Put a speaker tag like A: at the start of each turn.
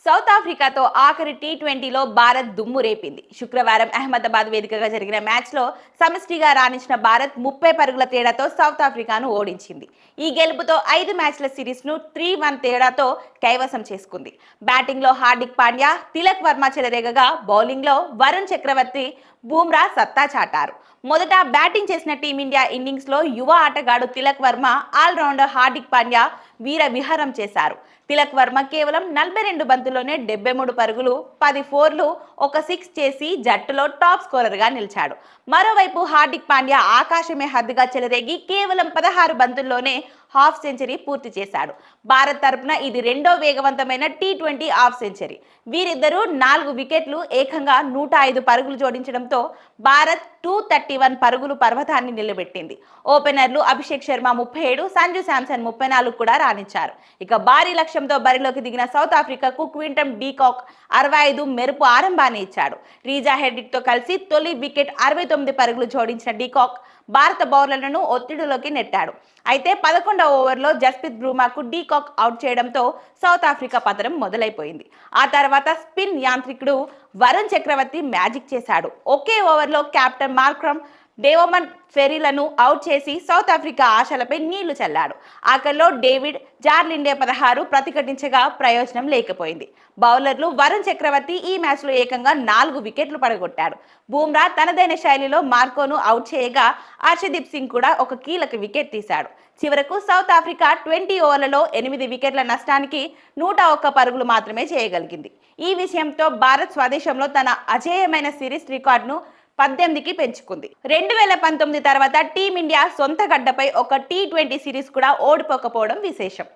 A: South ఆఫ్రికాతో ఆఖరి టీ20లో భారత్ దుమ్ము రేపింది. శుక్రవారం అహ్మదాబాద్ వేదికగా జరిగిన మ్యాచ్లో సమిష్టిగా రాణించిన భారత్ 30 పరుగుల తేడాతో సౌత్ ఆఫ్రికాను ఓడించింది. ఈ గెలుపుతో 5 మ్యాచ్ల సిరీస్ను 3-1 తేడాతో కైవసం చేసుకుంది. బ్యాటింగ్లో హార్దిక్ పాండ్యా, తిలక్ వర్మ చెలరేగగా బౌలింగ్లో వరుణ్ చక్రవర్తి, బూమ్రా సత్తా చాటారు. మొదట బ్యాటింగ్ చేసిన టీమిండియా ఇన్నింగ్స్లో యువ ఆటగాడు తిలక్ వర్మ, ఆల్రౌండర్ హార్దిక్ పాండ్యా వీర విహారం చేశారు. తిలక్ వర్మ కేవలం 42 బంతుల్లోనే 73 పరుగులు, 10 ఫోర్లు, ఒక 6 చేసి జట్టులో టాప్ స్కోరర్గా నిలిచాడు. మరోవైపు హార్దిక్ పాండ్యా ఆకాశమే హద్దుగా చెలరేగి కేవలం 16 బంతుల్లోనే హాఫ్ సెంచరీ పూర్తి చేశాడు. భారత్ తరపున ఇది రెండో వేగవంతమైన టీ20 హాఫ్ సెంచరీ. వీరిద్దరూ 4 వికెట్లు, ఏకంగా 105 పరుగులు జోడించడంతో భారత్ 231 పరుగులు పర్వతాన్ని నిలబెట్టింది. ఓపెనర్లు అభిషేక్ శర్మ 37, సంజు శాంసన్ 34 కూడా రాణించారు. ఇక భారీ లక్ష్యంతో బరిలోకి దిగిన సౌత్ ఆఫ్రికాకు క్వింటన్ డీకాక్ 65 మెరుపు ఆరంభాన్ని ఇచ్చాడు. రీజా హెడ్రిక్తో కలిసి తొలి వికెట్ 69 పరుగులు జోడించిన డీకాక్ భారత బౌలర్లను ఒత్తిడిలోకి నెట్టాడు. అయితే 11వ ఓవర్లో జస్ప్రీత్ బుమ్రాకు డీకాక్ అవుట్ చేయడంతో సౌత్ ఆఫ్రికా పతనం మొదలైపోయింది. ఆ తర్వాత స్పిన్ యాంత్రికుడు వరుణ్ చక్రవర్తి మ్యాజిక్ చేశాడు. ఒకే ఓవర్లో కెప్టెన్ మార్క్రమ్ డేవమన్ ఫెరీలను అవుట్ చేసి సౌత్ ఆఫ్రికా ఆశలపై నీళ్లు చల్లాడు. ఆఖరిలో డేవిడ్ జార్లిండే 16 ప్రతిఘటించగా ప్రయోజనం లేకపోయింది. బౌలర్లు వరుణ్ చక్రవర్తి ఈ మ్యాచ్లో ఏకంగా 4 వికెట్లు పడగొట్టాడు. బూమ్రా తనదైన శైలిలో మార్కోను అవుట్ చేయగా హర్షదీప్ సింగ్ కూడా ఒక కీలక వికెట్ తీశాడు. చివరకు సౌత్ ఆఫ్రికా 20 ఓవర్లలో 8 వికెట్ల నష్టానికి 101 పరుగులు మాత్రమే చేయగలిగింది. ఈ విషయంతో భారత్ స్వదేశంలో తన అజేయమైన సిరీస్ రికార్డును 18కి పెంచుకుంది. 2019 తర్వాత టీమిండియా సొంత గడ్డపై ఒక టీ20 సిరీస్ కూడా ఓడిపోకపోవడం విశేషం.